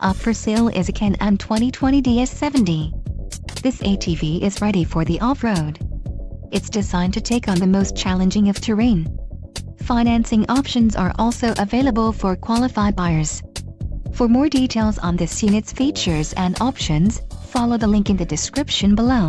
Up for sale is a Can-Am 2020 DS70. This ATV is ready for the off-road. It's designed to take on the most challenging of terrain. Financing options are also available for qualified buyers. For more details on this unit's features and options, follow the link in the description below.